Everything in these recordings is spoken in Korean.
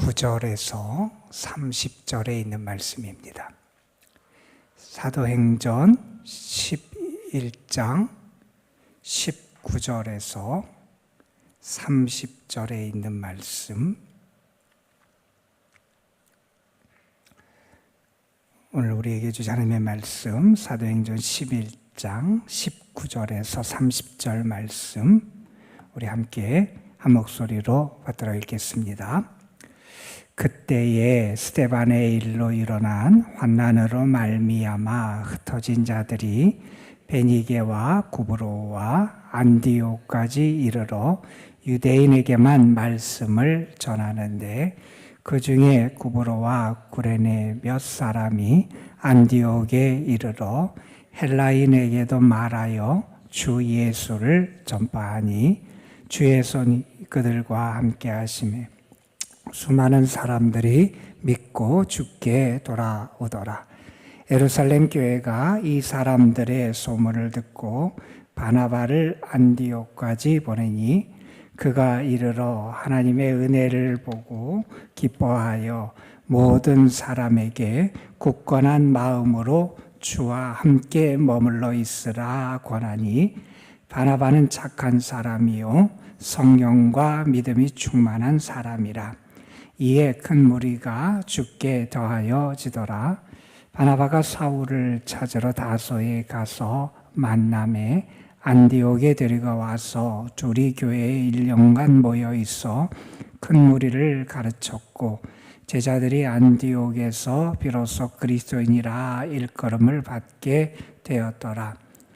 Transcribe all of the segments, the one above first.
29절에서 30절에 있는 말씀입니다. 사도행전 11장 19절에서 30절에 있는 말씀, 오늘 우리에게 주신 하나님의 말씀, 사도행전 11장 19절에서 30절 말씀, 우리 함께 한 목소리로 받들어 읽겠습니다. 그때에 스데반의 일로 일어난 환난으로 말미암아 흩어진 자들이 베니게와 구브로와 안디옥까지 이르러 유대인에게만 말씀을 전하는데, 그 중에 구브로와 구레네 몇 사람이 안디옥에 이르러 헬라인에게도 말하여 주 예수를 전파하니, 주의 손이 그들과 함께 하시매 수많은 사람들이 믿고 주께 돌아오더라. 예루살렘 교회가 이 사람들의 소문을 듣고 바나바를 안디옥까지 보내니, 그가 이르러 하나님의 은혜를 보고 기뻐하여 모든 사람에게 굳건한 마음으로 주와 함께 머물러 있으라 권하니, 바나바는 착한 사람이요 성령과 믿음이 충만한 사람이라. 이에 큰 무리가 주께 더하여 지더라. 바나바가 사울을 찾으러 다소에 가서 만남에 안디옥에 데리고 와서 둘이 교회에 1년간 모여 있어 큰 무리를 가르쳤고, 제자들이 안디옥에서 비로소 그리스도인이라 일컬음을 받게 되었더라.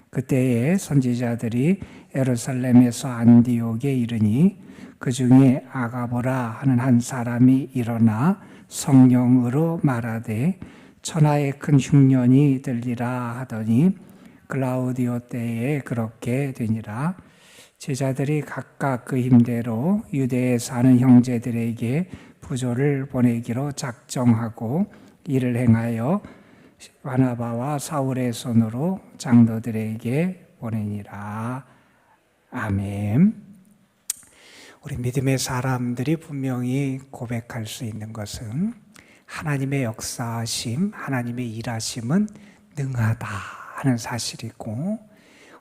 그때에 선지자들이 예루살렘에서 안디옥에 이르니, 그 중에 아가보라 하는 한 사람이 일어나 성령으로 말하되 천하에 큰 흉년이 들리라 하더니, 글라우디오 때에 그렇게 되니라. 제자들이 각각 그 힘대로 유대에 사는 형제들에게 부조를 보내기로 작정하고 이를 행하여 바나바와 사울의 손으로 장로들에게 보내니라. 아멘. 우리 믿음의 사람들이 분명히 고백할 수 있는 것은, 하나님의 역사하심, 하나님의 일하심은 능하다 하는 사실이고,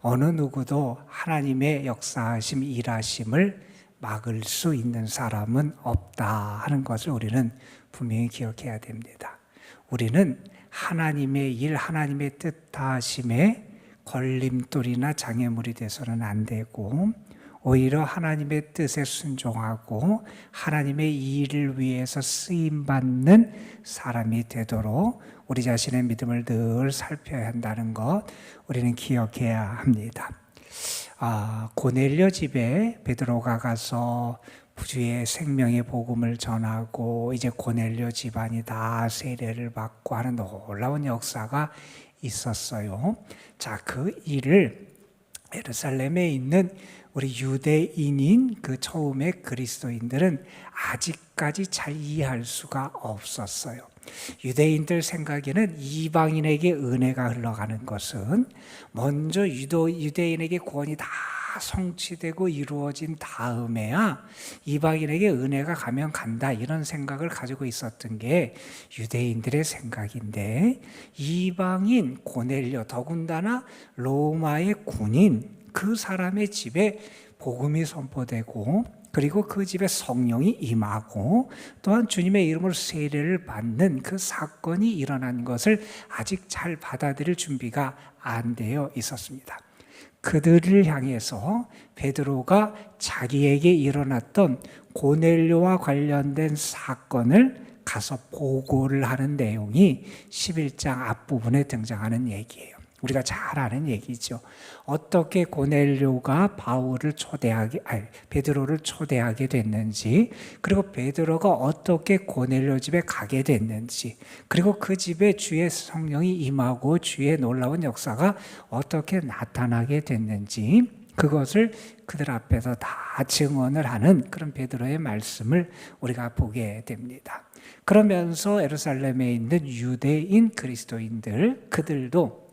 어느 누구도 하나님의 역사하심, 일하심을 막을 수 있는 사람은 없다 하는 것을 우리는 분명히 기억해야 됩니다. 우리는 하나님의 일, 하나님의 뜻하심에 걸림돌이나 장애물이 돼서는 안 되고, 오히려 하나님의 뜻에 순종하고 하나님의 일을 위해서 쓰임받는 사람이 되도록 우리 자신의 믿음을 늘 살펴야 한다는 것, 우리는 기억해야 합니다. 고넬료 집에 베드로가 가서 주의 생명의 복음을 전하고, 이제 고넬료 집안이 다 세례를 받고 하는 놀라운 역사가 있었어요. 자, 그 일을 예루살렘에 있는 우리 유대인인 그 처음의 그리스도인들은 아직까지 잘 이해할 수가 없었어요. 유대인들 생각에는 이방인에게 은혜가 흘러가는 것은 먼저 유대인에게 구원이 다 성취되고 이루어진 다음에야 이방인에게 은혜가 가면 간다, 이런 생각을 가지고 있었던 게 유대인들의 생각인데, 이방인 고넬료, 더군다나 로마의 군인, 그 사람의 집에 복음이 선포되고, 그리고 그 집에 성령이 임하고, 또한 주님의 이름으로 세례를 받는 그 사건이 일어난 것을 아직 잘 받아들일 준비가 안 되어 있었습니다. 그들을 향해서 베드로가 자기에게 일어났던 고넬료와 관련된 사건을 가서 보고를 하는 내용이 11장 앞부분에 등장하는 얘기예요. 우리가 잘 아는 얘기죠. 어떻게 고넬료가 베드로를 초대하게 됐는지, 그리고 베드로가 어떻게 고넬료 집에 가게 됐는지, 그리고 그 집에 주의 성령이 임하고 주의 놀라운 역사가 어떻게 나타나게 됐는지, 그것을 그들 앞에서 다 증언을 하는 그런 베드로의 말씀을 우리가 보게 됩니다. 그러면서 예루살렘에 있는 유대인 그리스도인들, 그들도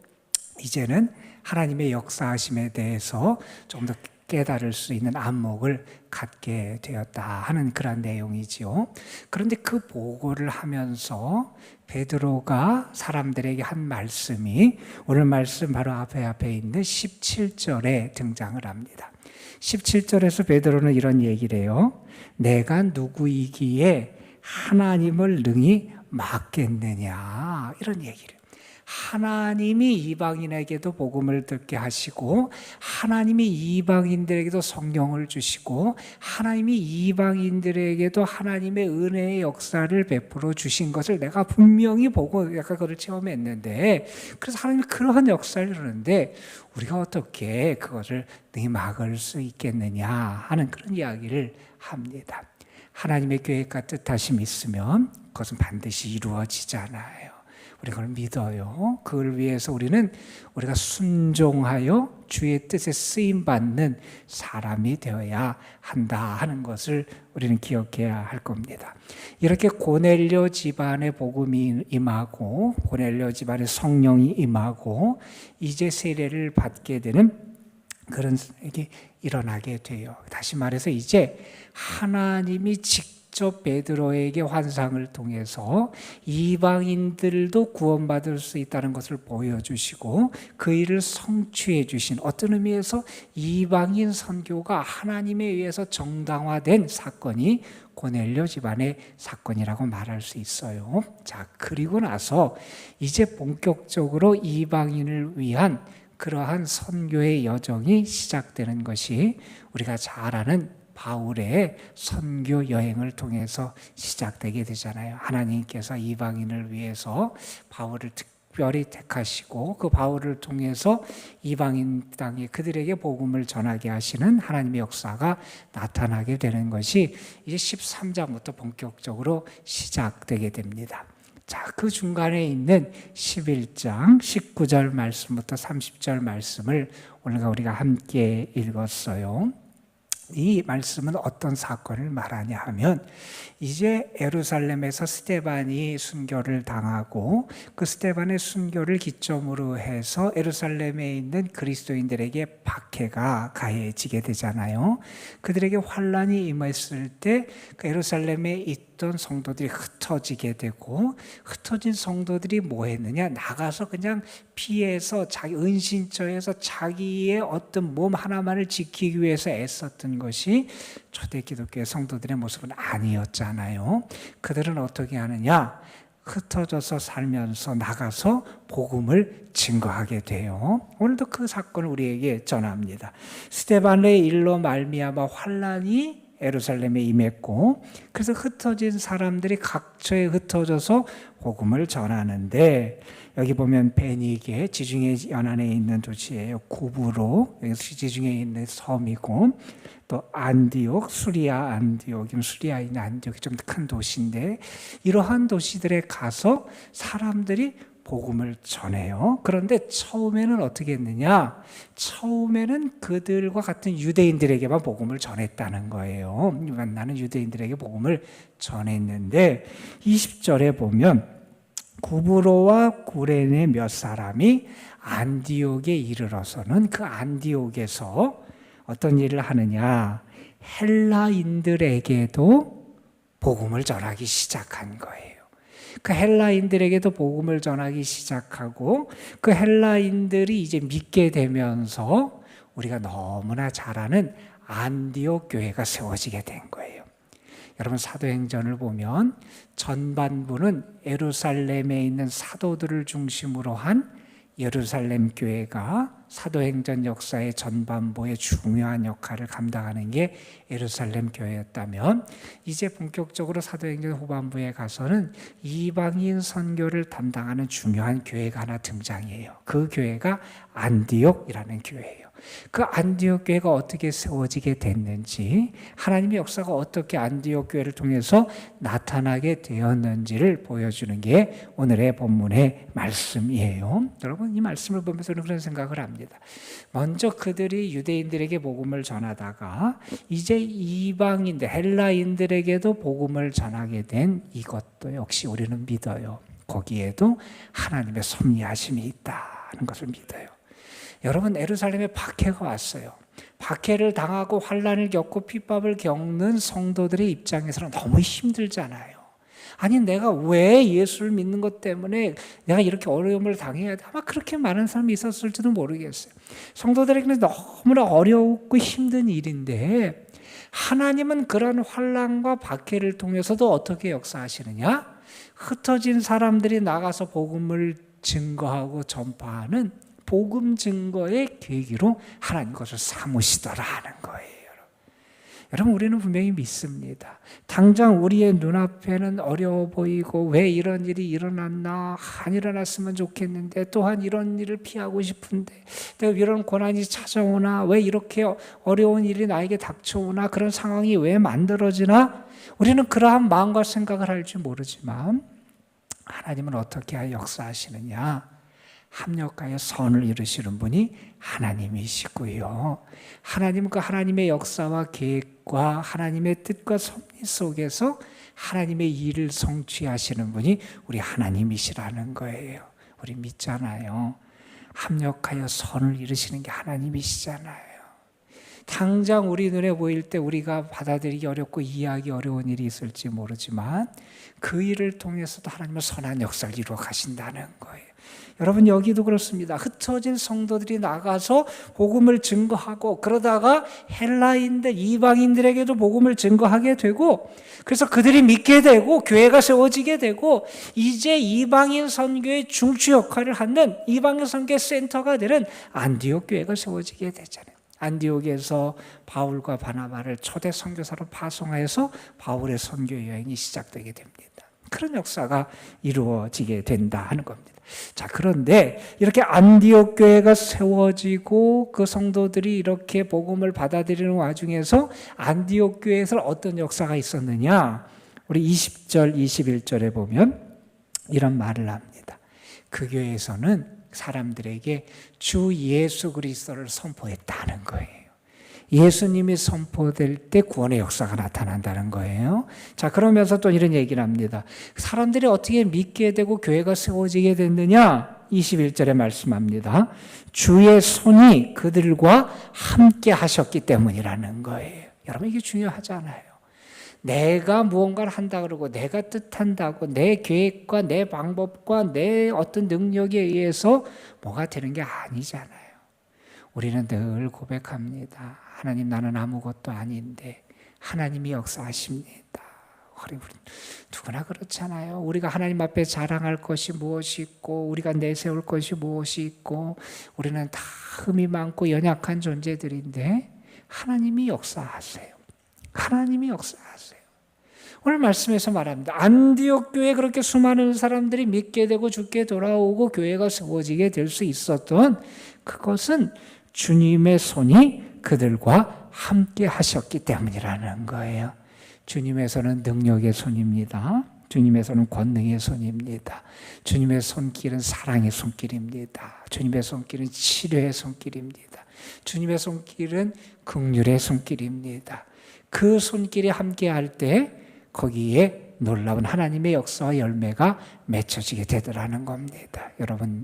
이제는 하나님의 역사하심에 대해서 좀 더 깨달을 수 있는 안목을 갖게 되었다 하는 그런 내용이지요. 그런데 그 보고를 하면서 베드로가 사람들에게 한 말씀이 오늘 말씀 바로 앞에 있는 17절에 등장을 합니다. 17절에서 베드로는 이런 얘기를 해요. 내가 누구이기에 하나님을 능히 막겠느냐, 이런 얘기를. 하나님이 이방인에게도 복음을 듣게 하시고 하나님이 이방인들에게도 성령을 주시고 하나님이 이방인들에게도 하나님의 은혜의 역사를 베풀어 주신 것을 내가 분명히 보고 약간 그걸 체험했는데, 그래서 하나님이 그러한 역사를 이루는데 우리가 어떻게 그것을 능히 막을 수 있겠느냐 하는 그런 이야기를 합니다. 하나님의 계획과 뜻하심이 있으면 그것은 반드시 이루어지잖아요. 우리가 그걸 믿어요. 그걸 위해서 우리가 순종하여 주의 뜻에 쓰임받는 사람이 되어야 한다 하는 것을 우리는 기억해야 할 겁니다. 이렇게 고넬료 집안의 복음이 임하고 고넬료 집안의 성령이 임하고 이제 세례를 받게 되는 그런 일이 일어나게 돼요. 다시 말해서 이제 하나님이 직접 베드로에게 환상을 통해서 이방인들도 구원받을 수 있다는 것을 보여주시고 그 일을 성취해 주신, 어떤 의미에서 이방인 선교가 하나님에 의해서 정당화된 사건이 고넬료 집안의 사건이라고 말할 수 있어요. 자, 그리고 나서 이제 본격적으로 이방인을 위한 그러한 선교의 여정이 시작되는 것이 우리가 잘 아는 바울의 선교 여행을 통해서 시작되게 되잖아요. 하나님께서 이방인을 위해서 바울을 특별히 택하시고 그 바울을 통해서 이방인 땅에 그들에게 복음을 전하게 하시는 하나님의 역사가 나타나게 되는 것이 이제 13장부터 본격적으로 시작되게 됩니다. 자, 그 중간에 있는 11장 19절 말씀부터 30절 말씀을 오늘 우리가 함께 읽었어요. 이 말씀은 어떤 사건을 말하냐 하면 이제 예루살렘에서 스데반이 순교를 당하고 그 스데반의 순교를 기점으로 해서 예루살렘에 있는 그리스도인들에게 박해가 가해지게 되잖아요. 그들에게 환란이 임했을 때 그 예루살렘에 있던 성도들이 흩어지게 되고, 흩어진 성도들이 뭐 했느냐, 나가서 그냥 피해서 자기 은신처에서 자기의 어떤 몸 하나만을 지키기 위해서 애썼던 것이 초대 기독교의 성도들의 모습은 아니었잖아요. 그들은 어떻게 하느냐, 흩어져서 살면서 나가서 복음을 증거하게 돼요. 오늘도 그 사건을 우리에게 전합니다. 스데반의 일로 말미암아 환란이 예루살렘에 임했고, 그래서 흩어진 사람들이 각처에 흩어져서 복음을 전하는데, 여기 보면 베니게, 지중해 연안에 있는 도시예요. 구브로, 여기 지중해에 있는 섬이고, 또 안디옥, 수리아 안디옥, 수리아에 있는 안디옥이 좀 큰 도시인데, 이러한 도시들에 가서 사람들이 복음을 전해요. 그런데 처음에는 어떻게 했느냐? 처음에는 그들과 같은 유대인들에게만 복음을 전했다는 거예요. 나는 유대인들에게 복음을 전했는데 20절에 보면 구브로와 구레네 몇 사람이 안디옥에 이르러서는 그 안디옥에서 어떤 일을 하느냐? 헬라인들에게도 복음을 전하기 시작한 거예요. 그 헬라인들에게도 복음을 전하기 시작하고 그 헬라인들이 이제 믿게 되면서 우리가 너무나 잘 아는 안디옥 교회가 세워지게 된 거예요. 여러분, 사도행전을 보면 전반부는 예루살렘에 있는 사도들을 중심으로 한 예루살렘 교회가 사도행전 역사의 전반부에 중요한 역할을 감당하는 게 예루살렘 교회였다면, 이제 본격적으로 사도행전 후반부에 가서는 이방인 선교를 담당하는 중요한 교회가 하나 등장해요. 그 교회가 안디옥이라는 교회예요. 그 안디옥 교회가 어떻게 세워지게 됐는지, 하나님의 역사가 어떻게 안디옥 교회를 통해서 나타나게 되었는지를 보여주는 게 오늘의 본문의 말씀이에요. 여러분, 이 말씀을 보면서 저는 그런 생각을 합니다. 먼저 그들이 유대인들에게 복음을 전하다가 이제 이방인들, 헬라인들에게도 복음을 전하게 된 이것도 역시 우리는 믿어요. 거기에도 하나님의 섭리하심이 있다는 것을 믿어요. 여러분, 예루살렘에 박해가 왔어요. 박해를 당하고 환난을 겪고 핍박을 겪는 성도들의 입장에서는 너무 힘들잖아요. 아니 내가 왜 예수를 믿는 것 때문에 내가 이렇게 어려움을 당해야 돼? 아마 그렇게 많은 사람이 있었을지도 모르겠어요. 성도들에게는 너무나 어렵고 힘든 일인데 하나님은 그런 환난과 박해를 통해서도 어떻게 역사하시느냐? 흩어진 사람들이 나가서 복음을 증거하고 전파하는 복음 증거의 계기로 하나님 것을 삼으시더라는 거예요. 여러분 우리는 분명히 믿습니다. 당장 우리의 눈앞에는 어려워 보이고 왜 이런 일이 일어났나, 안 일어났으면 좋겠는데, 또한 이런 일을 피하고 싶은데, 내가 이런 고난이 찾아오나, 왜 이렇게 어려운 일이 나에게 닥쳐오나, 그런 상황이 왜 만들어지나, 우리는 그러한 마음과 생각을 할지 모르지만 하나님은 어떻게 하여 역사하시느냐? 합력하여 선을 이루시는 분이 하나님이시고요. 하나님은 그 하나님의 역사와 계획과 하나님의 뜻과 섭리 속에서 하나님의 일을 성취하시는 분이 우리 하나님이시라는 거예요. 우리 믿잖아요. 합력하여 선을 이루시는 게 하나님이시잖아요. 당장 우리 눈에 보일 때 우리가 받아들이기 어렵고 이해하기 어려운 일이 있을지 모르지만 그 일을 통해서도 하나님은 선한 역사를 이루어 가신다는 거예요. 여러분 여기도 그렇습니다. 흩어진 성도들이 나가서 복음을 증거하고 그러다가 헬라인들, 이방인들에게도 복음을 증거하게 되고 그래서 그들이 믿게 되고 교회가 세워지게 되고 이제 이방인 선교의 중추 역할을 하는 이방인 선교의 센터가 되는 안디옥 교회가 세워지게 되잖아요. 안디옥에서 바울과 바나바를 초대 선교사로 파송하여서 바울의 선교 여행이 시작되게 됩니다. 그런 역사가 이루어지게 된다 하는 겁니다. 자, 그런데 이렇게 안디옥 교회가 세워지고 그 성도들이 이렇게 복음을 받아들이는 와중에서 안디옥 교회에서 어떤 역사가 있었느냐? 우리 20절, 21절에 보면 이런 말을 합니다. 그 교회에서는 사람들에게 주 예수 그리스도를 선포했다는 거예요. 예수님이 선포될 때 구원의 역사가 나타난다는 거예요. 자, 그러면서 또 이런 얘기를 합니다. 사람들이 어떻게 믿게 되고 교회가 세워지게 됐느냐? 21절에 말씀합니다. 주의 손이 그들과 함께 하셨기 때문이라는 거예요. 여러분 이게 중요하잖아요. 내가 무언가를 한다 그러고 내가 뜻한다고 내 계획과 내 방법과 내 어떤 능력에 의해서 뭐가 되는 게 아니잖아요. 우리는 늘 고백합니다. 하나님 나는 아무것도 아닌데 하나님이 역사하십니다. 우리 누구나 그렇잖아요. 우리가 하나님 앞에 자랑할 것이 무엇이 있고 우리가 내세울 것이 무엇이 있고 우리는 다 흠이 많고 연약한 존재들인데 하나님이 역사하세요. 하나님이 역사하세요. 오늘 말씀에서 말합니다. 안디옥 교회에 그렇게 수많은 사람들이 믿게 되고 죽게 돌아오고 교회가 세워지게 될 수 있었던 그것은 주님의 손이 그들과 함께 하셨기 때문이라는 거예요. 주님의 손은 능력의 손입니다. 주님의 손은 권능의 손입니다. 주님의 손길은 사랑의 손길입니다. 주님의 손길은 치료의 손길입니다. 주님의 손길은 긍휼의 손길입니다. 그 손길이 함께 할 때 거기에 놀라운 하나님의 역사와 열매가 맺혀지게 되더라는 겁니다.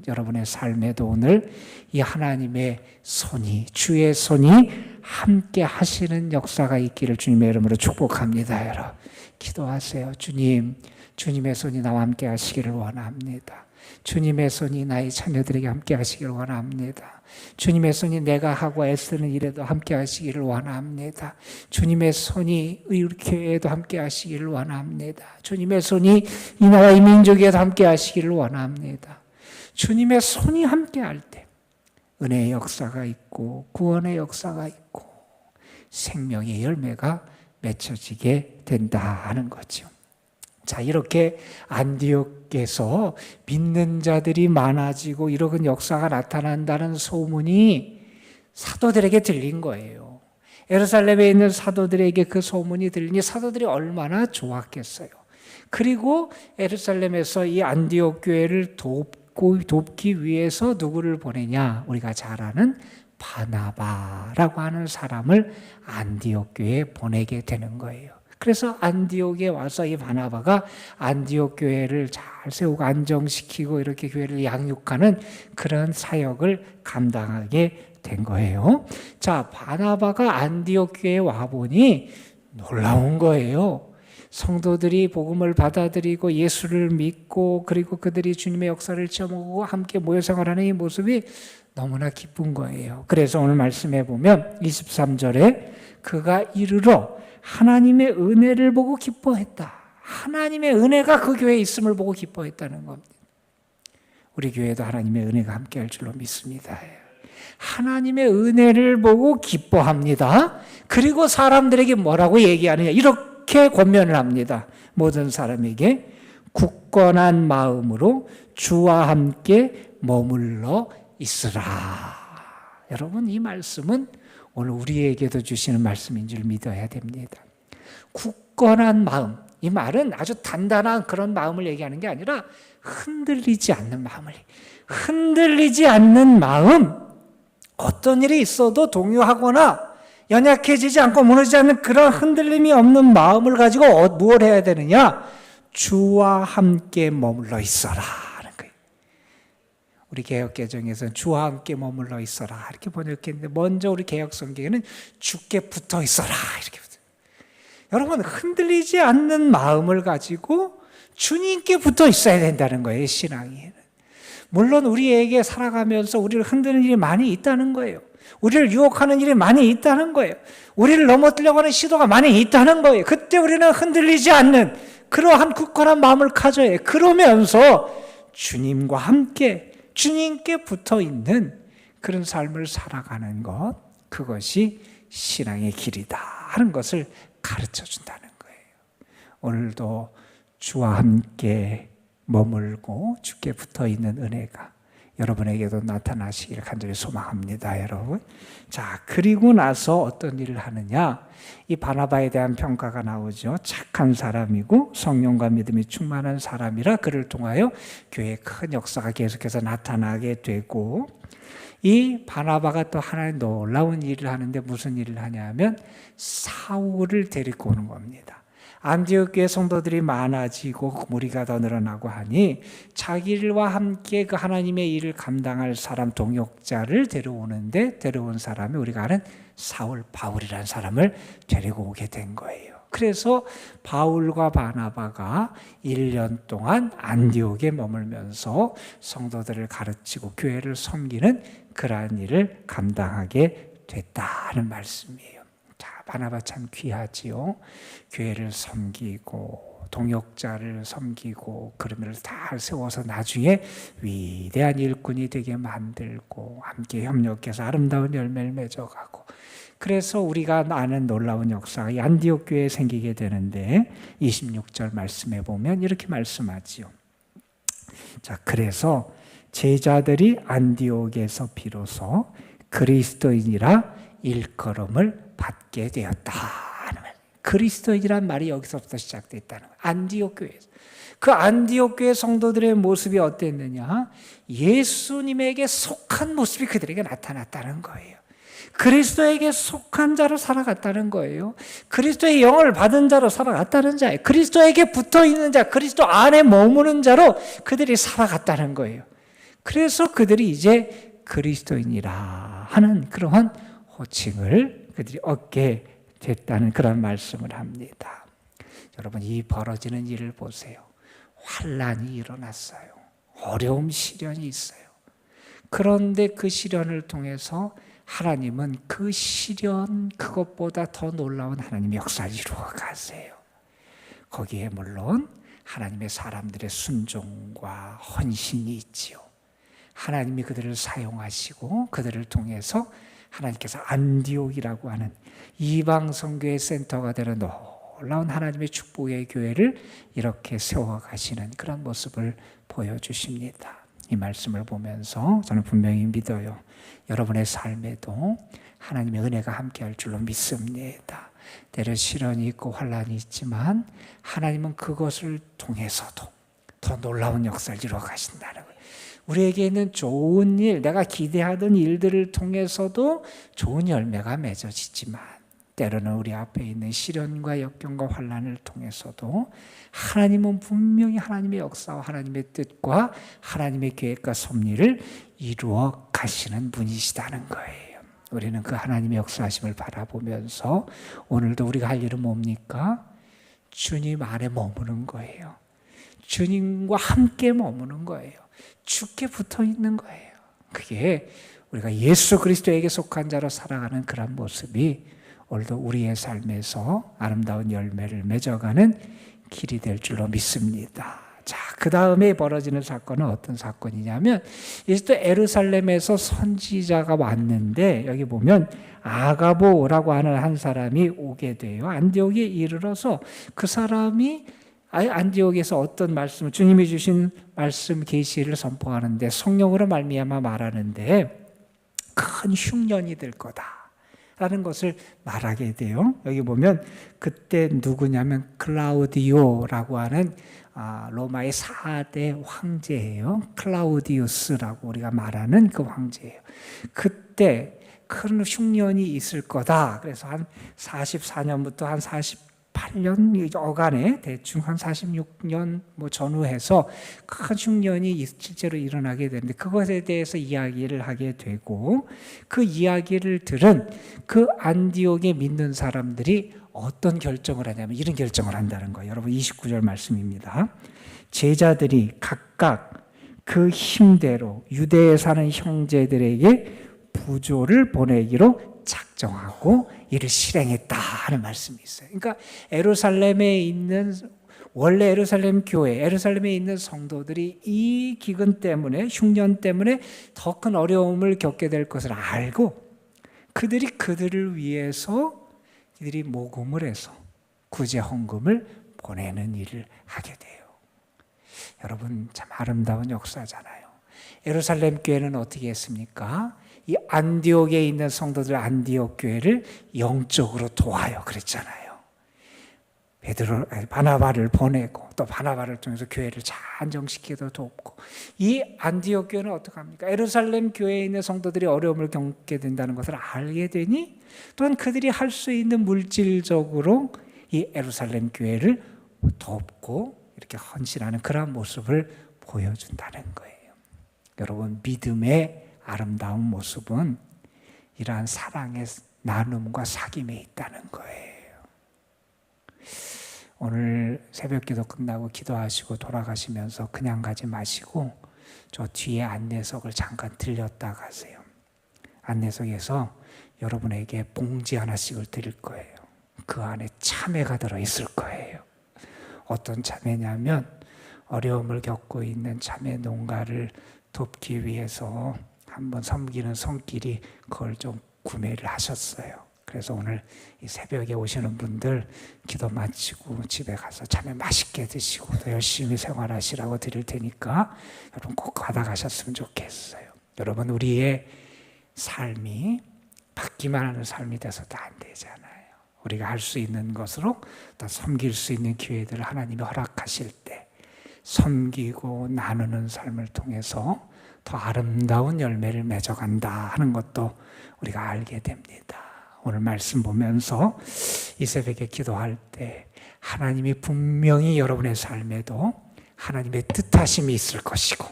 여러분의 삶에도 오늘 이 하나님의 손이, 주의 손이 함께 하시는 역사가 있기를 주님의 이름으로 축복합니다. 여러분, 기도하세요. 주님의 손이 나와 함께 하시기를 원합니다. 주님의 손이 나의 자녀들에게 함께 하시기를 원합니다. 주님의 손이 내가 하고 애쓰는 일에도 함께 하시기를 원합니다. 주님의 손이 의교회에도 함께 하시기를 원합니다. 주님의 손이 이 나라 이 민족에도 함께 하시기를 원합니다. 주님의 손이 함께 할 때 은혜의 역사가 있고 구원의 역사가 있고 생명의 열매가 맺혀지게 된다 하는 거죠. 자, 이렇게 안디옥에서 믿는 자들이 많아지고 이런 역사가 나타난다는 소문이 사도들에게 들린 거예요. 예루살렘에 있는 사도들에게 그 소문이 들리니 사도들이 얼마나 좋았겠어요. 그리고 예루살렘에서 이 안디옥 교회를 돕기 위해서 누구를 보내냐? 우리가 잘 아는 바나바라고 하는 사람을 안디옥 교회에 보내게 되는 거예요. 그래서 안디옥에 와서 이 바나바가 안디옥 교회를 잘 세우고 안정시키고 이렇게 교회를 양육하는 그런 사역을 감당하게 된 거예요. 자, 바나바가 안디옥 교회에 와보니 놀라운 거예요. 성도들이 복음을 받아들이고 예수를 믿고 그리고 그들이 주님의 역사를 체험하고 함께 모여 생활하는 이 모습이 너무나 기쁜 거예요. 그래서 오늘 말씀해 보면 23절에 그가 이르러 하나님의 은혜를 보고 기뻐했다. 하나님의 은혜가 그 교회에 있음을 보고 기뻐했다는 겁니다. 우리 교회도 하나님의 은혜가 함께 할 줄로 믿습니다. 하나님의 은혜를 보고 기뻐합니다. 그리고 사람들에게 뭐라고 얘기하느냐, 이렇게 권면을 합니다. 모든 사람에게 굳건한 마음으로 주와 함께 머물러 있으라. 여러분, 이 말씀은 오늘 우리에게도 주시는 말씀인 줄 믿어야 됩니다. 굳건한 마음, 이 말은 아주 단단한 그런 마음을 얘기하는 게 아니라 흔들리지 않는 마음을, 흔들리지 않는 마음, 어떤 일이 있어도 동요하거나 연약해지지 않고 무너지지 않는 그런 흔들림이 없는 마음을 가지고 무엇을 해야 되느냐? 주와 함께 머물러 있어라 하는 거예요. 우리 개역개정에서는 주와 함께 머물러 있어라 이렇게 번역했는데, 먼저 우리 개역성경에는 주께 붙어 있어라 이렇게 붙어요. 여러분, 흔들리지 않는 마음을 가지고 주님께 붙어 있어야 된다는 거예요, 신앙이. 물론 우리에게 살아가면서 우리를 흔드는 일이 많이 있다는 거예요. 우리를 유혹하는 일이 많이 있다는 거예요. 우리를 넘어뜨려고 하는 시도가 많이 있다는 거예요. 그때 우리는 흔들리지 않는 그러한 굳건한 마음을 가져야 해요. 그러면서 주님과 함께 주님께 붙어 있는 그런 삶을 살아가는 것, 그것이 신앙의 길이다 하는 것을 가르쳐 준다는 거예요. 오늘도 주와 함께 머물고 주께 붙어 있는 은혜가 여러분에게도 나타나시길 간절히 소망합니다, 여러분. 자, 그리고 나서 어떤 일을 하느냐? 이 바나바에 대한 평가가 나오죠. 착한 사람이고 성령과 믿음이 충만한 사람이라 그를 통하여 교회의 큰 역사가 계속해서 나타나게 되고, 이 바나바가 또 하나의 놀라운 일을 하는데 무슨 일을 하냐면 사울을 데리고 오는 겁니다. 안디옥 교회 성도들이 많아지고 무리가 더 늘어나고 하니 자기와 함께 그 하나님의 일을 감당할 사람, 동역자를 데려오는데, 데려온 사람이 우리가 아는 사울, 바울이라는 사람을 데리고 오게 된 거예요. 그래서 바울과 바나바가 1년 동안 안디옥에 머물면서 성도들을 가르치고 교회를 섬기는 그러한 일을 감당하게 됐다는 말씀이에요. 바나바 참 귀하지요. 교회를 섬기고 동역자를 섬기고 그러면서 다 세워서 나중에 위대한 일꾼이 되게 만들고 함께 협력해서 아름다운 열매를 맺어가고, 그래서 우리가 아는 놀라운 역사가 이 안디옥 교회에 생기게 되는데 26절 말씀해 보면 이렇게 말씀하지요. 자, 그래서 제자들이 안디옥에서 비로소 그리스도인이라 일컬음을 받게 되었다. 그리스도인이란 말이 여기서부터 시작됐다는 거예요. 안디옥 교회에서. 그 안디옥 교회 성도들의 모습이 어땠느냐? 예수님에게 속한 모습이 그들에게 나타났다는 거예요. 그리스도에게 속한 자로 살아갔다는 거예요. 그리스도의 영을 받은 자로 살아갔다는 자예요. 그리스도에게 붙어있는 자, 그리스도 안에 머무는 자로 그들이 살아갔다는 거예요. 그래서 그들이 이제 그리스도인이라 하는 그러한 호칭을 그들이 얻게 됐다는 그런 말씀을 합니다. 여러분, 이 벌어지는 일을 보세요. 환난이 일어났어요. 어려움, 시련이 있어요. 그런데 그 시련을 통해서 하나님은 그 시련, 그것보다 더 놀라운 하나님의 역사를 이루어 가세요. 거기에 물론 하나님의 사람들의 순종과 헌신이 있지요. 하나님이 그들을 사용하시고 그들을 통해서 하나님께서 안디옥이라고 하는 이방 선교의 센터가 되는 놀라운 하나님의 축복의 교회를 이렇게 세워가시는 그런 모습을 보여주십니다. 이 말씀을 보면서 저는 분명히 믿어요. 여러분의 삶에도 하나님의 은혜가 함께할 줄로 믿습니다. 때로 시련이 있고 환난이 있지만 하나님은 그것을 통해서도 더 놀라운 역사를 이루어 가신다는 거예요. 우리에게 있는 좋은 일, 내가 기대하던 일들을 통해서도 좋은 열매가 맺어지지만 때로는 우리 앞에 있는 시련과 역경과 환난을 통해서도 하나님은 분명히 하나님의 역사와 하나님의 뜻과 하나님의 계획과 섭리를 이루어 가시는 분이시다는 거예요. 우리는 그 하나님의 역사하심을 바라보면서 오늘도 우리가 할 일은 뭡니까? 주님 안에 머무는 거예요. 주님과 함께 머무는 거예요. 주께 붙어 있는 거예요. 그게 우리가 예수 그리스도에게 속한 자로 살아가는 그런 모습이 오늘도 우리의 삶에서 아름다운 열매를 맺어가는 길이 될 줄로 믿습니다. 자, 그 다음에 벌어지는 사건은 어떤 사건이냐면 이제 또 에루살렘에서 선지자가 왔는데 여기 보면 아가보라고 하는 한 사람이 오게 돼요. 안디옥에 이르러서 그 사람이 안디옥에서 어떤 말씀을 주님이 주신 말씀 계시를 선포하는데 성령으로 말미암아 말하는데 큰 흉년이 될 거다라는 것을 말하게 돼요. 여기 보면 그때 누구냐면 클라우디오라고 하는 로마의 4대 황제예요. 클라우디우스라고 우리가 말하는 그 황제예요. 그때 큰 흉년이 있을 거다. 그래서 한 44년부터 한 48년 어간에 대충 한 46년 전후해서 큰 흉년이 실제로 일어나게 되는데 그것에 대해서 이야기를 하게 되고 그 이야기를 들은 그 안디옥에 믿는 사람들이 어떤 결정을 하냐면 이런 결정을 한다는 거예요. 여러분 29절 말씀입니다. 제자들이 각각 그 힘대로 유대에 사는 형제들에게 부조를 보내기로 작정하고 이를 실행했다 하는 말씀이 있어요. 그러니까 에루살렘에 있는 원래 에루살렘 교회, 에루살렘에 있는 성도들이 이 기근 때문에 흉년 때문에 더 큰 어려움을 겪게 될 것을 알고 그들이 그들을 위해서 이들이 모금을 해서 구제 헌금을 보내는 일을 하게 돼요. 여러분 참 아름다운 역사잖아요. 예루살렘 교회는 어떻게 했습니까? 이 안디옥에 있는 성도들 안디옥 교회를 영적으로 도와요. 그랬잖아요. 바나바를 보내고 또 바나바를 통해서 교회를 잘 안정시키기도 돕고 이 안디옥 교회는 어떻게 합니까? 예루살렘 교회에 있는 성도들이 어려움을 겪게 된다는 것을 알게 되니 또한 그들이 할 수 있는 물질적으로 이 예루살렘 교회를 돕고 이렇게 헌신하는 그런 모습을 보여준다는 거예요. 여러분 믿음의 아름다운 모습은 이러한 사랑의 나눔과 사귐에 있다는 거예요. 오늘 새벽기도 끝나고 기도하시고 돌아가시면서 그냥 가지 마시고 저 뒤에 안내석을 잠깐 들렸다 가세요. 안내석에서 여러분에게 봉지 하나씩을 드릴 거예요. 그 안에 참외가 들어있을 거예요. 어떤 참외냐면 어려움을 겪고 있는 참외 농가를 돕기 위해서 한번 섬기는 손길이 그걸 좀 구매를 하셨어요. 그래서 오늘 이 새벽에 오시는 분들 기도 마치고 집에 가서 참외 맛있게 드시고 또 열심히 생활하시라고 드릴 테니까 여러분 꼭 받아가셨으면 좋겠어요. 여러분 우리의 삶이 받기만 하는 삶이 돼서도 안 되잖아요. 우리가 할 수 있는 것으로 또 섬길 수 있는 기회들을 하나님이 허락하실 때 섬기고 나누는 삶을 통해서 더 아름다운 열매를 맺어간다 하는 것도 우리가 알게 됩니다. 오늘 말씀 보면서 이 새벽에 기도할 때 하나님이 분명히 여러분의 삶에도 하나님의 뜻하심이 있을 것이고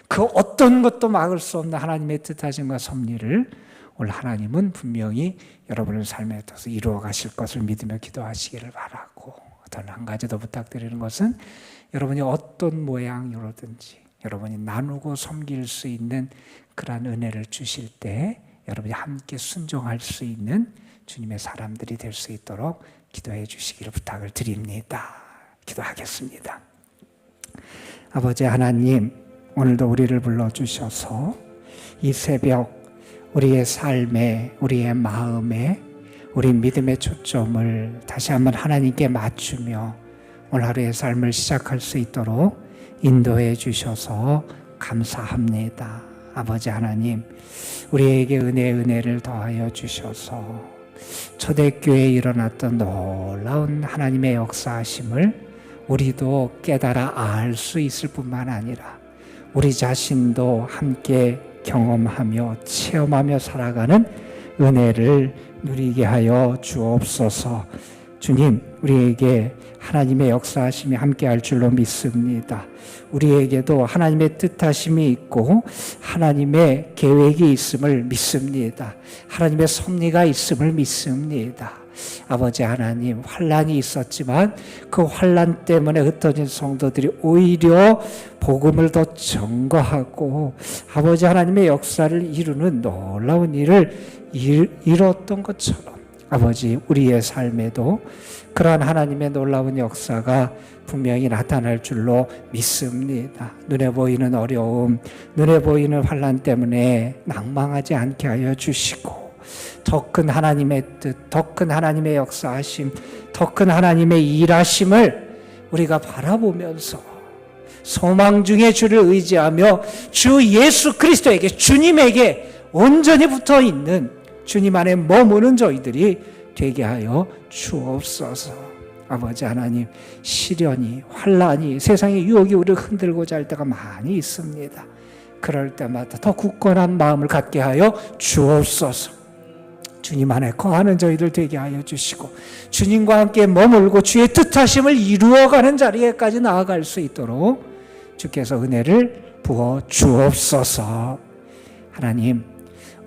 그 어떤 것도 막을 수 없는 하나님의 뜻하심과 섭리를 오늘 하나님은 분명히 여러분의 삶에 떠서 이루어 가실 것을 믿으며 기도하시기를 바라고 단 한 가지 더 부탁드리는 것은 여러분이 어떤 모양으로든지 여러분이 나누고 섬길 수 있는 그러한 은혜를 주실 때 여러분이 함께 순종할 수 있는 주님의 사람들이 될 수 있도록 기도해 주시기를 부탁을 드립니다. 기도하겠습니다. 아버지 하나님, 오늘도 우리를 불러주셔서 이 새벽 우리의 삶에, 우리의 마음에, 우리 믿음의 초점을 다시 한번 하나님께 맞추며 오늘 하루의 삶을 시작할 수 있도록 인도해 주셔서 감사합니다. 아버지 하나님, 우리에게 은혜를 더하여 주셔서 초대교회에 일어났던 놀라운 하나님의 역사하심을 우리도 깨달아 알 수 있을 뿐만 아니라 우리 자신도 함께 경험하며 체험하며 살아가는 은혜를 누리게 하여 주옵소서. 주님, 우리에게 하나님의 역사하심이 함께할 줄로 믿습니다. 우리에게도 하나님의 뜻하심이 있고 하나님의 계획이 있음을 믿습니다. 하나님의 섭리가 있음을 믿습니다. 아버지 하나님, 환난이 있었지만 그 환난 때문에 흩어진 성도들이 오히려 복음을 더 증거하고 아버지 하나님의 역사를 이루는 놀라운 일을 이뤘던 것처럼 아버지, 우리의 삶에도 그러한 하나님의 놀라운 역사가 분명히 나타날 줄로 믿습니다. 눈에 보이는 어려움, 눈에 보이는 환난 때문에 낭망하지 않게 하여 주시고 더 큰 하나님의 뜻, 더 큰 하나님의 역사하심, 더 큰 하나님의 일하심을 우리가 바라보면서 소망 중에 주를 의지하며 주 예수 그리스도에게, 주님에게 온전히 붙어 있는 주님 안에 머무는 저희들이 되게 하여 주옵소서. 아버지 하나님, 시련이, 환난이, 세상의 유혹이 우리를 흔들고자 할 때가 많이 있습니다. 그럴 때마다 더 굳건한 마음을 갖게 하여 주옵소서. 주님 안에 거하는 저희들 되게 하여 주시고 주님과 함께 머물고 주의 뜻하심을 이루어가는 자리에까지 나아갈 수 있도록 주께서 은혜를 부어 주옵소서. 하나님,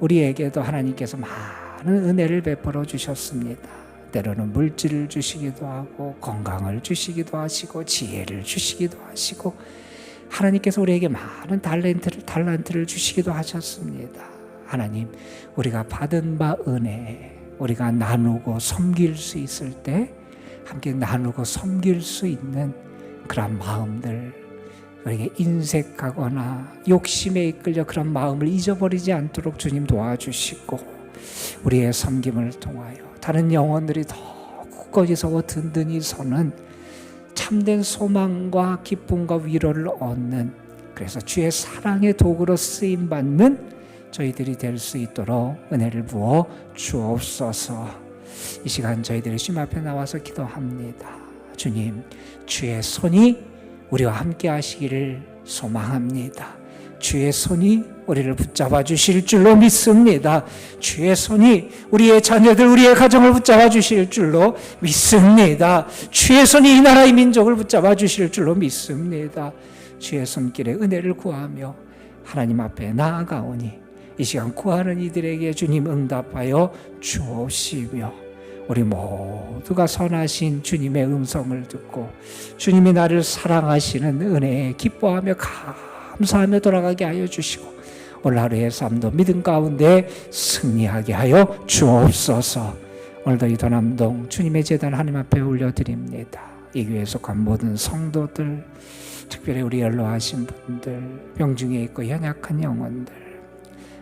우리에게도 하나님께서 많은 은혜를 베풀어 주셨습니다. 때로는 물질을 주시기도 하고 건강을 주시기도 하시고 지혜를 주시기도 하시고 하나님께서 우리에게 많은 달란트를 주시기도 하셨습니다. 하나님, 우리가 받은 바 은혜, 우리가 나누고 섬길 수 있을 때 함께 나누고 섬길 수 있는 그런 마음들, 우리에게 인색하거나 욕심에 이끌려 그런 마음을 잊어버리지 않도록 주님 도와주시고 우리의 섬김을 통하여 다른 영혼들이 더 굳건히 서고 든든히 서는 참된 소망과 기쁨과 위로를 얻는, 그래서 주의 사랑의 도구로 쓰임받는 저희들이 될 수 있도록 은혜를 부어 주옵소서. 이 시간 저희들이 주님 앞에 나와서 기도합니다. 주님, 주의 손이 우리와 함께 하시기를 소망합니다. 주의 손이 우리를 붙잡아 주실 줄로 믿습니다. 주의 손이 우리의 자녀들, 우리의 가정을 붙잡아 주실 줄로 믿습니다. 주의 손이 이 나라의 민족을 붙잡아 주실 줄로 믿습니다. 주의 손길에 은혜를 구하며 하나님 앞에 나아가오니 이 시간 구하는 이들에게 주님 응답하여 주옵시며 우리 모두가 선하신 주님의 음성을 듣고 주님이 나를 사랑하시는 은혜에 기뻐하며 감사하며 돌아가게 하여 주시고 오늘 하루의 삶도 믿음 가운데 승리하게 하여 주옵소서. 오늘도 이 도남동 주님의 제단 하나님 앞에 올려드립니다. 이 교회에 속한 모든 성도들, 특별히 우리 연로하신 분들, 병중에 있고 연약한 영혼들,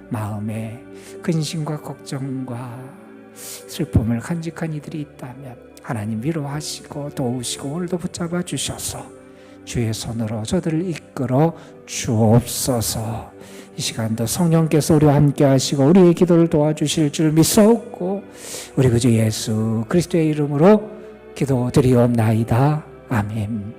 마음에 근심과 걱정과 슬픔을 간직한 이들이 있다면 하나님 위로하시고 도우시고 오늘도 붙잡아 주셔서 주의 손으로 저들을 이끌어 주옵소서. 이 시간도 성령께서 우리와 함께 하시고 우리의 기도를 도와주실 줄 믿사옵고 우리 구주 예수 그리스도의 이름으로 기도드리옵나이다. 아멘.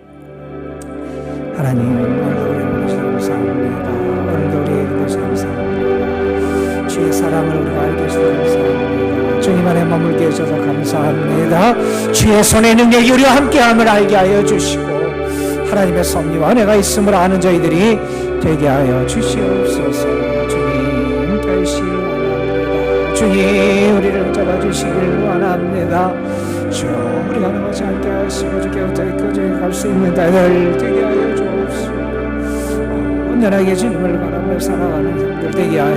하나님, 오늘도 우리에게 감사합니다. 오늘도 우리에게 감사합니다. 주의 사랑을 우리가 알게 해주셔서 감사합니다. 주님 안에 머물게 해주셔서 감사합니다. 주의 손의 능력이 우리와 함께함을 알게 하여 주시고 하나님의 섭리와 은혜가 있음을 아는 저희들이 되게 하여 주시옵소서. 주님 되시길 원합니다. 주님 우리를 잡아주시길 원합니다. 주 우리가 넘어지 않게 하시고 주께 어떻게 갈 수 있는 자들 되게 하여 주옵소서. 온전하게 주님을 바라며 살아가는 사람들 되게 하여